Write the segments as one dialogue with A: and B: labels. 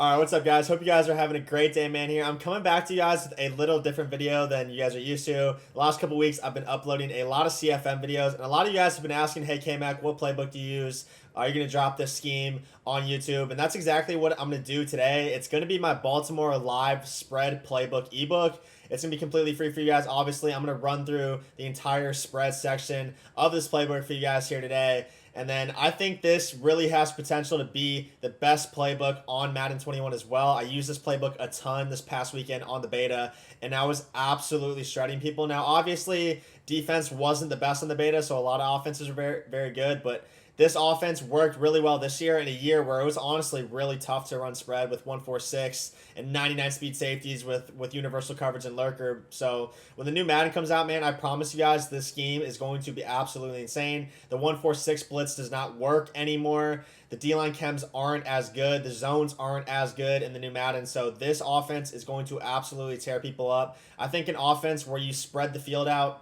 A: Alright, what's up guys? Hope you guys are having a great day, man. Here I'm coming back to you guys with a little different video than you guys are used to. The last couple weeks I've been uploading a lot of CFM videos, and a lot of you guys have been asking, hey Kmac, what playbook do you use? Are you going to drop this scheme on YouTube? And that's exactly what I'm going to do today. It's going to be my Baltimore live spread playbook ebook. It's going to be completely free for you guys. Obviously, I'm going to run through the entire spread section of this playbook for you guys here today. And then I think this really has potential to be the best playbook on Madden 21 as well. I used this playbook a ton this past weekend on the beta, and I was absolutely shredding people. Now, obviously, defense wasn't the best on the beta, so a lot of offenses were very, very good, but this offense worked really well this year in a year where it was honestly really tough to run spread with 146 and 99 speed safeties with universal coverage and lurker. So when the new Madden comes out, man, I promise you guys this scheme is going to be absolutely insane. The 146 blitz does not work anymore. The D-line chems aren't as good. The zones aren't as good in the new Madden. So this offense is going to absolutely tear people up. I think an offense where you spread the field out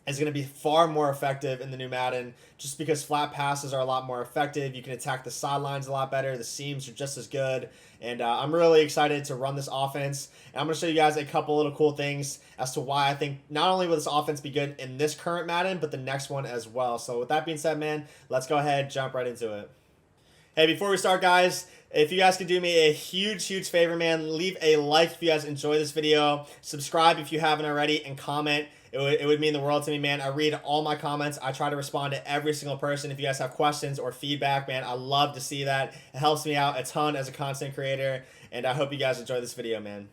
A: is going to be far more effective in the new Madden just because flat passes are a lot more effective. You can attack the sidelines a lot better. The seams are just as good. And I'm really excited to run this offense. And I'm going to show you guys a couple little cool things as to why I think not only will this offense be good in this current Madden, but the next one as well. So with that being said, man, let's go ahead, jump right into it. Hey, before we start, guys, if you guys could do me a huge favor, man, leave a like if you guys enjoy this video, subscribe if you haven't already, and comment. It would mean the world to me, man. I read all my comments. I try to respond to every single person. If you guys have questions or feedback, man, I love to see that. It helps me out a ton as a content creator, and I hope you guys enjoy this video, man.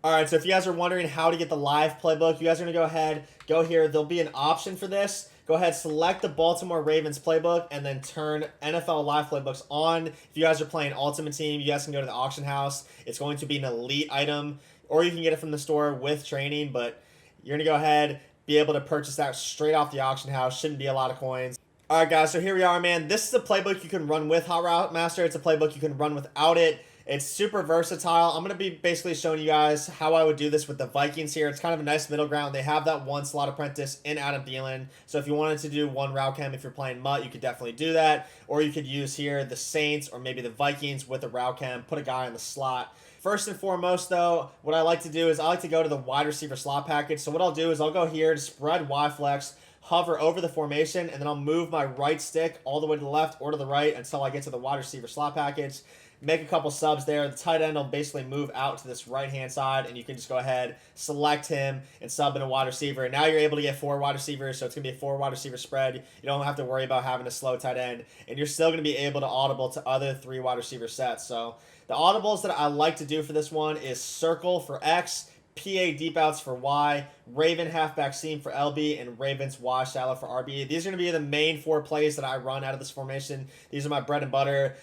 A: Alright, so if you guys are wondering how to get the live playbook, you guys are going to go ahead, go here. There'll be an option for this. Go ahead, select the Baltimore Ravens playbook, and then turn NFL live playbooks on. If you guys are playing Ultimate Team, you guys can go to the auction house. It's going to be an elite item, or you can get it from the store with training, but you're going to go ahead, be able to purchase that straight off the auction house. Shouldn't be a lot of coins. Alright guys, so here we are, man. This is a playbook you can run with Hot Route Master. It's a playbook you can run without it. It's super versatile. I'm going to be basically showing you guys how I would do this with the Vikings here. It's kind of a nice middle ground. They have that one slot apprentice in Adam Thielen. So if you wanted to do one route chem, if you're playing MUT, you could definitely do that. Or you could use here the Saints or maybe the Vikings with a route chem, put a guy in the slot. First and foremost, though, what I like to do is I like to go to the wide receiver slot package. So what I'll do is I'll go here to spread Y flex, hover over the formation, and then I'll move my right stick all the way to the left or to the right until I get to the wide receiver slot package. Make a couple subs there. The tight end will basically move out to this right-hand side, and you can just go ahead, select him, and sub in a wide receiver. And now you're able to get 4 wide receivers, so it's going to be a 4 wide receiver spread. You don't have to worry about having a slow tight end, and you're still going to be able to audible to other 3 wide receiver sets. So the audibles that I like to do for this one is circle for X, PA deep outs for Y, Raven halfback seam for LB, and Ravens Y shallow for RB. These are going to be the main 4 plays that I run out of this formation. These are my bread and butter.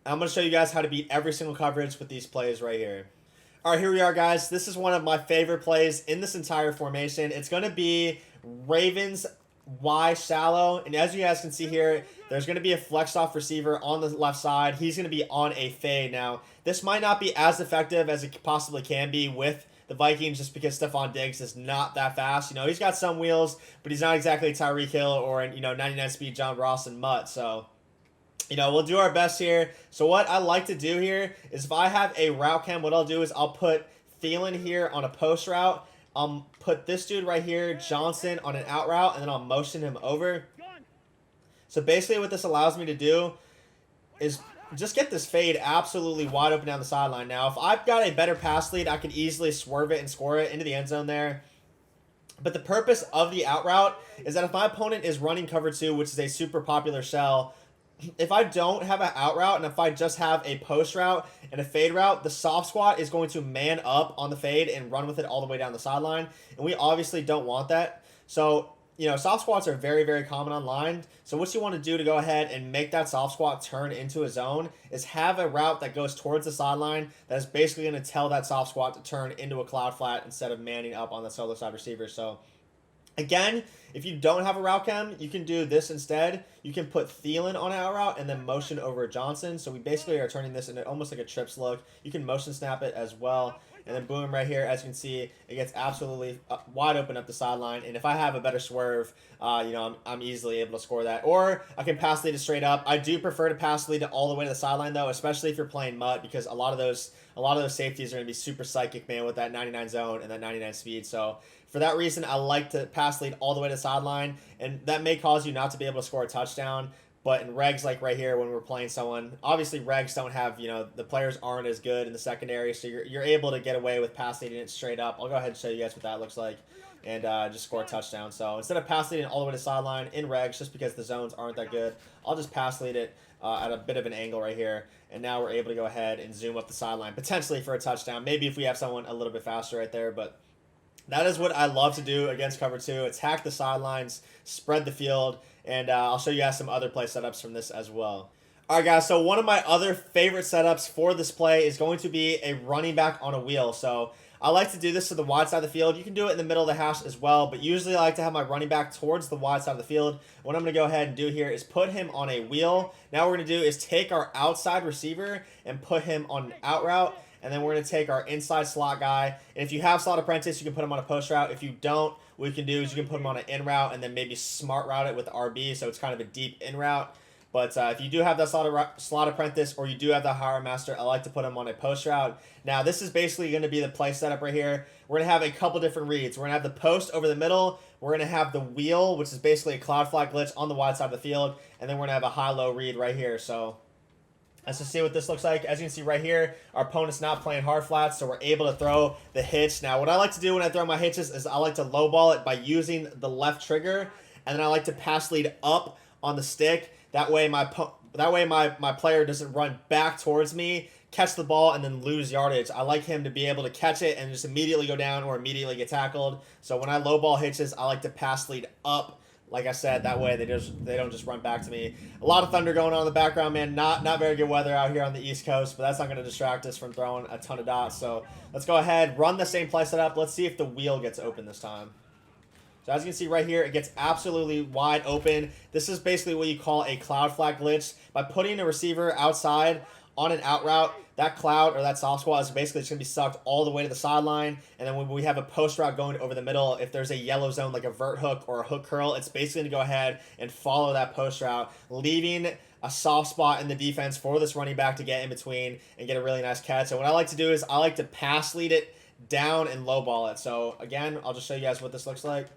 A: I'm going to show you guys how to beat every single coverage with these plays right here. All right, here we are, guys. This is one of my favorite plays in this entire formation. It's going to be Ravens Y shallow, and as you guys can see here, there's going to be a flexed off receiver on the left side. He's going to be on a fade. Now, this might not be as effective as it possibly can be with the Vikings just because Stephon Diggs is not that fast. You know, he's got some wheels, but he's not exactly Tyreek Hill or, 99 speed John Ross and Mutt, so we'll do our best here. So what I like to do here is if I have a route chem, what I'll do is I'll put Thielen here on a post route. I'll put this dude right here, Johnson, on an out route, and then I'll motion him over. So basically what this allows me to do is just get this fade absolutely wide open down the sideline. Now, if I've got a better pass lead, I could easily swerve it and score it into the end zone there. But the purpose of the out route is that if my opponent is running cover 2, which is a super popular shell, if I don't have an out route and if I just have a post route and a fade route, the soft squat is going to man up on the fade and run with it all the way down the sideline. And we obviously don't want that. So, soft squats are very common online. So what you want to do to go ahead and make that soft squat turn into a zone is have a route that goes towards the sideline that is basically going to tell that soft squat to turn into a cloud flat instead of manning up on the solo side receiver. So again, if you don't have a route chem, you can do this instead. You can put Thielen on an out route and then motion over Johnson. So we basically are turning this into almost like a trips look. You can motion snap it as well. and then boom, right here, as you can see, it gets absolutely wide open up the sideline. And if I have a better swerve, you know, I'm easily able to score that. Or I can pass lead it straight up. I do prefer to pass lead it all the way to the sideline though, especially if you're playing MUT, because a lot of those safeties are going to be super psychic, man, with that 99 zone and that 99 speed. So for that reason, I like to pass lead all the way to the sideline, and that may cause you not to be able to score a touchdown. But in regs like right here when we're playing someone, obviously regs don't have, you know, the players aren't as good in the secondary, so you're able to get away with pass leading it straight up. I'll go ahead and show you guys what that looks like, and just score a touchdown. So instead of pass leading all the way to the sideline in regs, just because the zones aren't that good, I'll just pass lead it at a bit of an angle right here, and now we're able to go ahead and zoom up the sideline, potentially for a touchdown. Maybe if we have someone a little bit faster right there, but that is what I love to do against cover 2. Attack the sidelines, spread the field, and I'll show you guys some other play setups from this as well. All right, guys, so one of my other favorite setups for this play is going to be a running back on a wheel. So I like to do this to the wide side of the field. You can do it in the middle of the hash as well, but usually I like to have my running back towards the wide side of the field. What I'm going to go ahead and do here is put him on a wheel. Now what we're going to do is take our outside receiver and put him on an out route. And then we're going to take our inside slot guy. And if you have slot apprentice, you can put him on a post route. If you don't, what you can do is you can put him on an in route and then maybe smart route it with RB. So it's kind of a deep in route. But if you do have that slot apprentice, or you do have the hire master, I like to put him on a post route. Now this is basically going to be the play setup right here. We're going to have a couple different reads. We're going to have the post over the middle. We're going to have the wheel, which is basically a cloud flag glitch on the wide side of the field. And then we're going to have a high-low read right here. So let's just see what this looks like. As you can see right here, our opponent's not playing hard flats, so we're able to throw the hitch. Now, what I like to do when I throw my hitches is I like to lowball it by using the left trigger, and then I like to pass lead up on the stick. That way my player doesn't run back towards me, catch the ball, and then lose yardage. I like him to be able to catch it and just immediately go down or immediately get tackled. So when I lowball hitches, I like to pass lead up. Like I said, that way they don't just run back to me. A lot of thunder going on in the background, man. Not very good weather out here on the East Coast, but that's not going to distract us from throwing a ton of dots. So let's go ahead, run the same play setup. Let's see if the wheel gets open this time. So as you can see right here, it gets absolutely wide open. This is basically what you call a cloud flag glitch. By putting a receiver outside on an out route, that cloud or that soft squat is basically just going to be sucked all the way to the sideline. And then when we have a post route going over the middle, if there's a yellow zone like a vert hook or a hook curl, it's basically going to go ahead and follow that post route, leaving a soft spot in the defense for this running back to get in between and get a really nice catch. And what I like to do is I like to pass lead it down and low ball it. So again, I'll just show you guys what this looks like.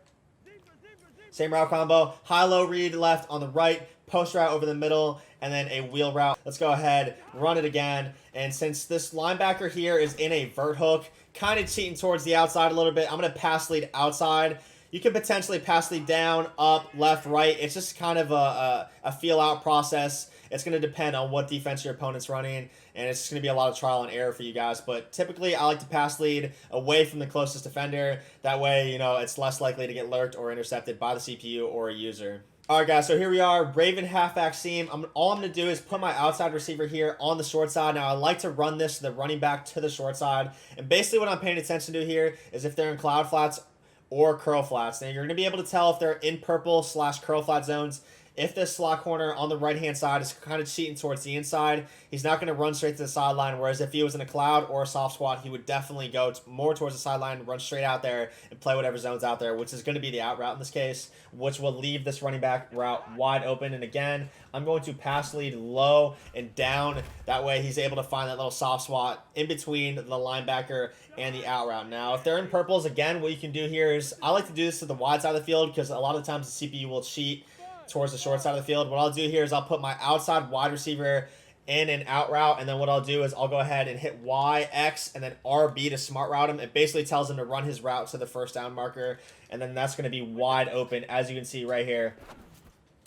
A: Same route combo, high-low read left on the right, post route over the middle, and then a wheel route. Let's go ahead, run it again. And since this linebacker here is in a vert hook, kind of cheating towards the outside a little bit, I'm going to pass lead outside. You can potentially pass lead down, up, left, right. It's just kind of a feel-out process. It's going to depend on what defense your opponent's running, and it's just going to be a lot of trial and error for you guys. But typically, I like to pass lead away from the closest defender. That way, you know, it's less likely to get lurked or intercepted by the CPU or a user. All right, guys, so here we are, Raven halfback seam. All I'm going to do is put my outside receiver here on the short side. Now, I like to run this to the running back to the short side. And basically what I'm paying attention to here is if they're in cloud flats or curl flats. Now, you're going to be able to tell if they're in purple / curl flat zones. If this slot corner on the right-hand side is kind of cheating towards the inside, he's not going to run straight to the sideline, whereas if he was in a cloud or a soft squat, he would definitely go more towards the sideline, run straight out there, and play whatever zone's out there, which is going to be the out route in this case, which will leave this running back route wide open. And again, I'm going to pass lead low and down. That way he's able to find that little soft spot in between the linebacker and the out route. Now, if they're in purples, again, what you can do here is I like to do this to the wide side of the field because a lot of times the CPU will cheat towards the short side of the field. What I'll do here is I'll put my outside wide receiver in an out route, and then what I'll do is I'll go ahead and hit Y, X, and then RB to smart route him. It basically tells him to run his route to the first down marker, and then that's going to be wide open, as you can see right here.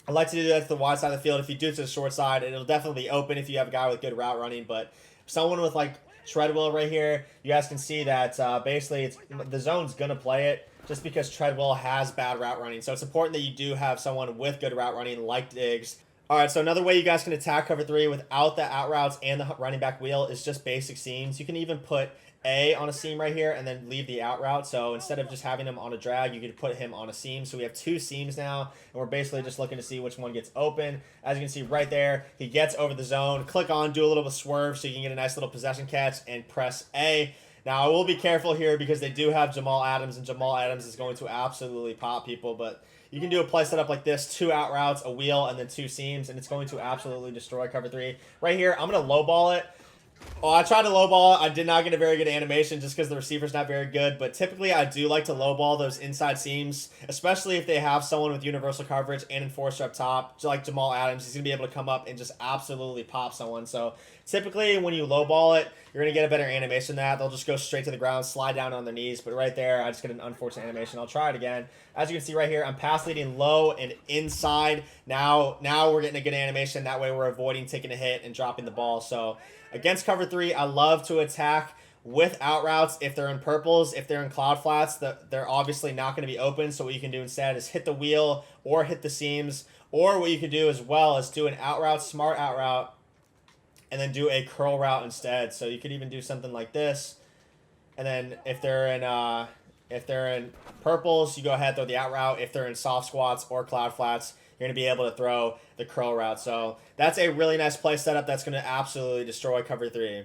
A: I like to do that to the wide side of the field. If you do it to the short side, it'll definitely be open if you have a guy with good route running, but someone with like Treadwell right here, you guys can see that basically the zone's going to play it, just because Treadwell has bad route running. So it's important that you do have someone with good route running like Diggs. All right, so another way you guys can attack cover 3 without the out routes and the running back wheel is just basic seams. You can even put A on a seam right here and then leave the out route. So instead of just having him on a drag, you could put him on a seam. So we have 2 seams now, and we're basically just looking to see which one gets open. As you can see right there, he gets over the zone. Click on, do a little bit of swerve so you can get a nice little possession catch and press A. Now, I will be careful here because they do have Jamal Adams, and Jamal Adams is going to absolutely pop people, but you can do a play setup like this, 2 out routes, a wheel, and then 2 seams, and it's going to absolutely destroy cover 3. Right here, I'm going to lowball it. Oh, I tried to lowball it. I did not get a very good animation just because the receiver's not very good. But typically, I do like to lowball those inside seams, especially if they have someone with universal coverage and enforcer up top, like Jamal Adams. He's going to be able to come up and just absolutely pop someone. So typically, when you lowball it, you're going to get a better animation than that. They'll just go straight to the ground, slide down on their knees. But right there, I just get an unfortunate animation. I'll try it again. As you can see right here, I'm pass leading low and inside. Now we're getting a good animation. That way, we're avoiding taking a hit and dropping the ball. So against cover 3, I love to attack with out routes. If they're in purples, if they're in cloud flats, they're obviously not going to be open. So what you can do instead is hit the wheel or hit the seams. Or what you can do as well is do an out route, smart out route, and then do a curl route instead. So you could even do something like this. And then if they're in purples, you go ahead, throw the out route. If they're in soft squats or cloud flats, you're going to be able to throw the curl route. So that's a really nice play setup that's going to absolutely destroy cover 3.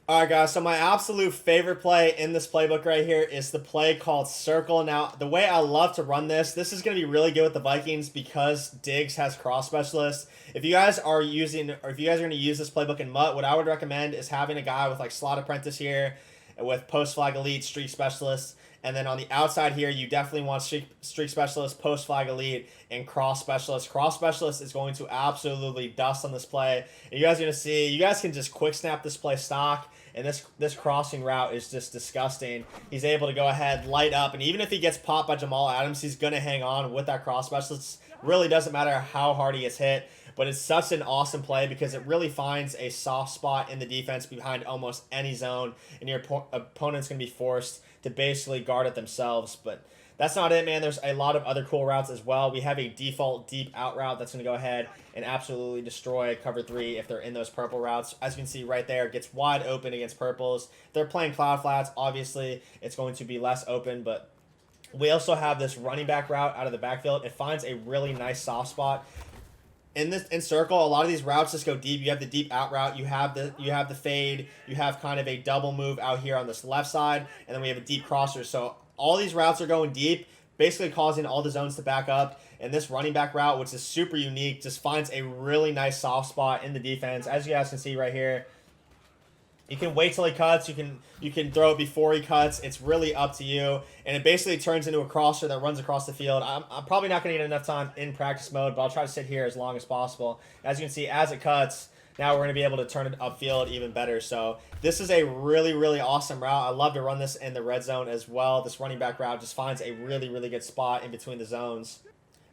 A: All right, guys, so my absolute favorite play in this playbook right here is the play called Circle. Now, the way I love to run this is going to be really good with the Vikings because Diggs has cross specialists. If you guys are using, or if you guys are going to use this playbook in MUT, what I would recommend is having a guy with like slot apprentice here with post flag elite, streak specialist. And then on the outside here, you definitely want streak specialist, post flag elite, and cross specialist. Cross specialist is going to absolutely dust on this play. And you guys are going to see, you guys can just quick snap this play stock. And this crossing route is just disgusting. He's able to go ahead, light up, and even if he gets popped by Jamal Adams, he's going to hang on with that cross specialist. Really doesn't matter how hard he gets hit, but it's such an awesome play because it really finds a soft spot in the defense behind almost any zone, and your opponent's going to be forced to basically guard it themselves. But that's not it, man. There's a lot of other cool routes as well. We have a default deep out route that's going to go ahead and absolutely destroy cover 3 if they're in those purple routes. As you can see right there, it gets wide open against purples. If they're playing cloud flats, obviously it's going to be less open, but we also have this running back route out of the backfield. It finds a really nice soft spot. In circle, a lot of these routes just go deep. You have the deep out route, you have the fade, you have kind of a double move out here on this left side, and then we have a deep crosser. So all these routes are going deep, basically causing all the zones to back up. And this running back route, which is super unique, just finds a really nice soft spot in the defense. As you guys can see right here, you can wait till he cuts. You can throw it before he cuts. It's really up to you. And it basically turns into a crosser that runs across the field. I'm probably not going to get enough time in practice mode, but I'll try to sit here as long as possible. As you can see, as it cuts, now we're going to be able to turn it upfield even better. So this is a really, really awesome route. I love to run this in the red zone as well. This running back route just finds a really, really good spot in between the zones.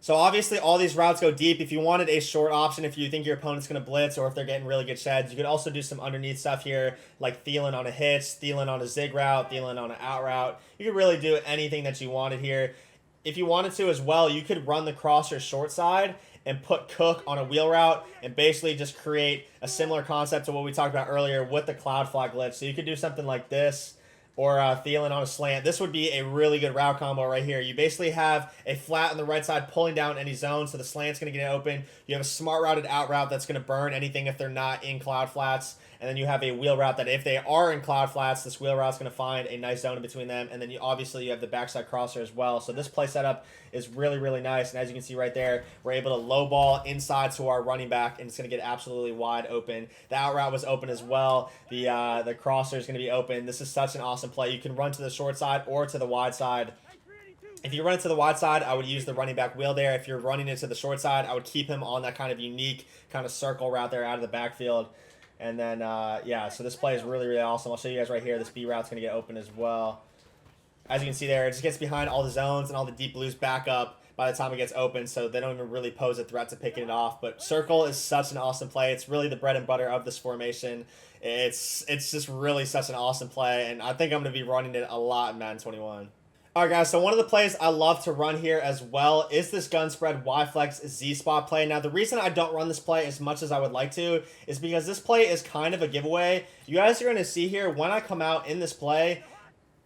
A: So obviously all these routes go deep. If you wanted a short option, if you think your opponent's going to blitz or if they're getting really good sheds, you could also do some underneath stuff here, like Thielen on a hitch, Thielen on a zig route, Thielen on an out route. You could really do anything that you wanted here. If you wanted to as well, you could run the crosser short side and put Cook on a wheel route and basically just create a similar concept to what we talked about earlier with the cloud flag glitch. So you could do something like this, or Thielen on a slant. This would be a really good route combo right here. You basically have a flat on the right side pulling down any zone, so the slant's going to get open. You have a smart routed out route that's going to burn anything if they're not in cloud flats. And then you have a wheel route that if they are in cloud flats, this wheel route's going to find a nice zone in between them. And then obviously you have the backside crosser as well. So this play setup is really, really nice. And as you can see right there, we're able to low ball inside to our running back, and it's going to get absolutely wide open. The out route was open as well. The crosser is going to be open. This is such an awesome play. You can run to the short side or to the wide side. If you run it to the wide side, I would use the running back wheel there. If you're running it to the short side, I would keep him on that kind of unique kind of circle route there out of the backfield. And then, yeah, so this play is really, really awesome. I'll show you guys right here. This B route's going to get open as well. As you can see there, it just gets behind all the zones, and all the deep blues back up by the time it gets open, so they don't even really pose a threat to picking it off. But circle is such an awesome play. It's really the bread and butter of this formation. It's just really such an awesome play, and I think I'm going to be running it a lot in Madden 21. Alright guys, so one of the plays I love to run here as well is this gun spread Y-Flex Z-Spot play. Now the reason I don't run this play as much as I would like to is because this play is kind of a giveaway. You guys are going to see here when I come out in this play,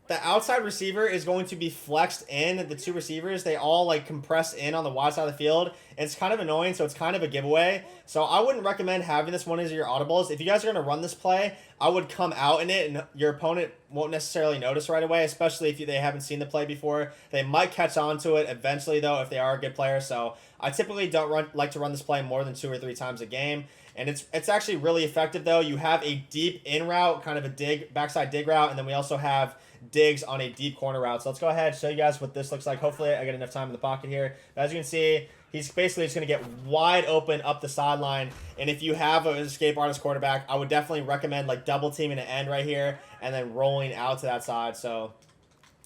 A: the outside receiver is going to be flexed in. The two receivers, they all like compress in on the wide side of the field. It's kind of annoying, so it's kind of a giveaway. So I wouldn't recommend having this one as your audibles. If you guys are going to run this play, I would come out in it, and your opponent won't necessarily notice right away, especially if they haven't seen the play before. They might catch on to it eventually, though, if they are a good player. So I typically don't like to run this play more than 2 or 3 times a game. And it's actually really effective, though. You have a deep in route, kind of a backside dig route, and then we also have digs on a deep corner route. So let's go ahead and show you guys what this looks like. Hopefully I get enough time in the pocket here. But as you can see, he's basically just going to get wide open up the sideline. And if you have an escape artist quarterback, I would definitely recommend like double teaming an end right here and then rolling out to that side. So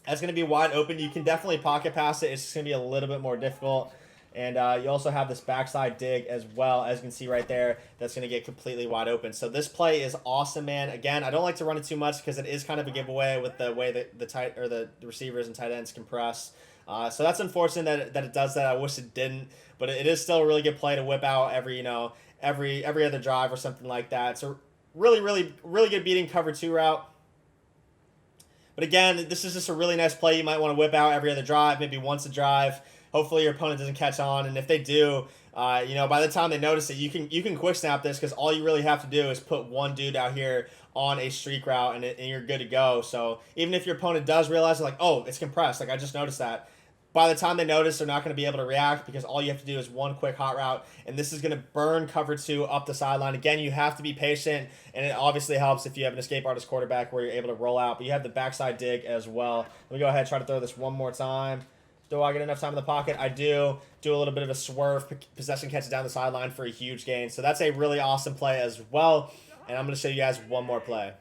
A: that's going to be wide open. You can definitely pocket pass it. It's just going to be a little bit more difficult. And you also have this backside dig as well, as you can see right there. That's going to get completely wide open. So this play is awesome, man. Again, I don't like to run it too much because it is kind of a giveaway with the way that the receivers and tight ends compress. So that's unfortunate that it does that. I wish it didn't, but it is still a really good play to whip out every other drive or something like that. So really good beating cover 2 route. But again, this is just a really nice play you might want to whip out every other drive, maybe once a drive. Hopefully your opponent doesn't by the time they notice it, you can quick snap this because all you really have to do is put one dude out here on a streak route and you're good to go. So even if your opponent does realize like, oh, it's compressed, like I just noticed that, by the time they notice, they're not going to be able to react because all you have to do is one quick hot route, and this is going to burn cover 2 up the sideline. Again, you have to be patient, and it obviously helps if you have an escape artist quarterback where you're able to roll out, but you have the backside dig as well. Let me go ahead and try to throw this one more time. Do I get enough time in the pocket? I do. Do a little bit of a swerve. Possession catches down the sideline for a huge gain. So that's a really awesome play as well, and I'm going to show you guys one more play.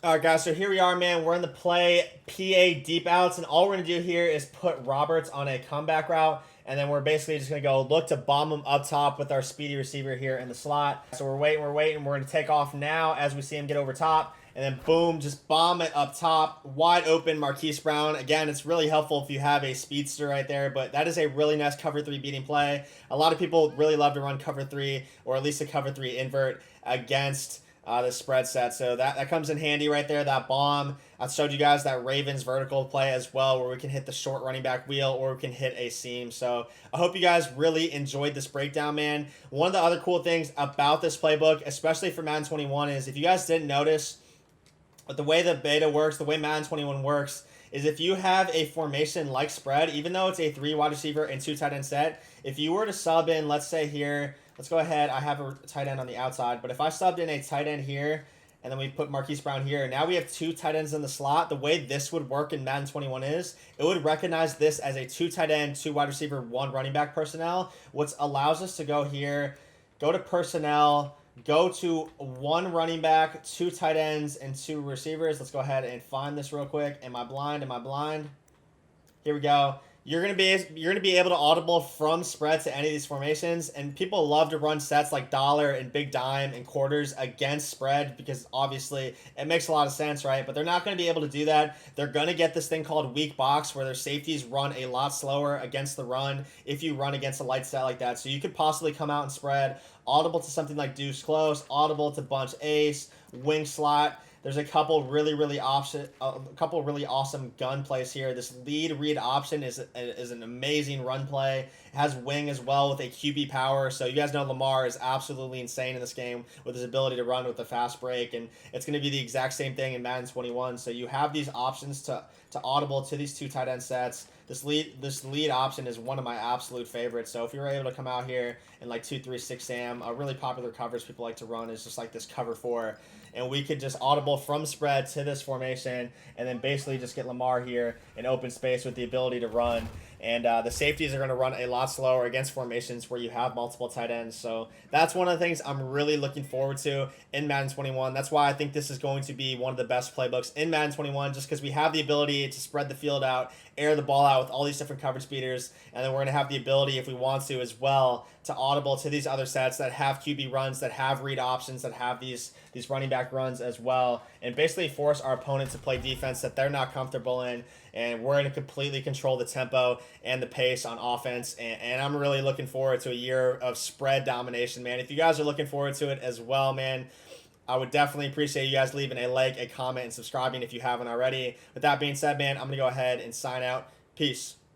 A: All right, guys, so here we are, man. We're in the play PA deep outs, and all we're going to do here is put Roberts on a comeback route, and then we're basically just going to go look to bomb him up top with our speedy receiver here in the slot. So we're waiting. We're going to take off now as we see him get over top, and then boom, just bomb it up top, wide open Marquise Brown. Again, it's really helpful if you have a speedster right there, but that is a really nice cover 3 beating play. A lot of people really love to run cover 3, or at least a cover 3 invert against the spread set. So that comes in handy right there, that bomb. I showed you guys that Ravens vertical play as well, where we can hit the short running back wheel or we can hit a seam. So I hope you guys really enjoyed this breakdown, man. One of the other cool things about this playbook, especially for Madden 21, is if you guys didn't notice, but the way the beta works, the way Madden 21 works, is if you have a formation like spread, even though it's a 3 wide receiver and 2 tight end set, if you were to sub in, let's say here, let's go ahead, I have a tight end on the outside, but if I subbed in a tight end here, and then we put Marquise Brown here, now we have 2 tight ends in the slot. The way this would work in Madden 21 is, it would recognize this as a 2 tight end, 2 wide receiver, 1 running back personnel, which allows us to go here, go to personnel, go to 1 running back, 2 tight ends, and 2 receivers. Let's go ahead and find this real quick. Am I blind? Am I blind? Here we go. You're gonna be able to audible from spread to any of these formations, and people love to run sets like dollar and big dime and quarters against spread because obviously it makes a lot of sense, right? But they're not gonna be able to do that. They're gonna get this thing called weak box where their safeties run a lot slower against the run if you run against a light set like that. So you could possibly come out and spread audible to something like deuce close, audible to bunch ace, wing slot. There's a couple really awesome gun plays here. This lead read option is an amazing run play. It has wing as well with a QB power. So you guys know Lamar is absolutely insane in this game with his ability to run with a fast break, and it's going to be the exact same thing in Madden 21. So you have these options to audible to these 2 tight end sets. This lead option is one of my absolute favorites. So if you're able to come out here and like 2-3-6 Sam, a really popular coverage people like to run is just like this cover 4, and we could just audible from spread to this formation and then basically just get Lamar here in open space with the ability to run. And the safeties are going to run a lot slower against formations where you have multiple tight ends. So that's one of the things I'm really looking forward to in Madden 21. That's why I think this is going to be one of the best playbooks in Madden 21, just because we have the ability to spread the field out, air the ball out with all these different coverage beaters, and then we're going to have the ability, if we want to as well, to audible to these other sets that have QB runs, that have read options, that have these running back runs as well, and basically force our opponent to play defense that they're not comfortable in, and we're going to completely control the tempo and the pace on offense, and I'm really looking forward to a year of spread domination, man. If you guys are looking forward to it as well, man, I would definitely appreciate you guys leaving a like, a comment, and subscribing if you haven't already. With that being said, man, I'm going to go ahead and sign out. Peace.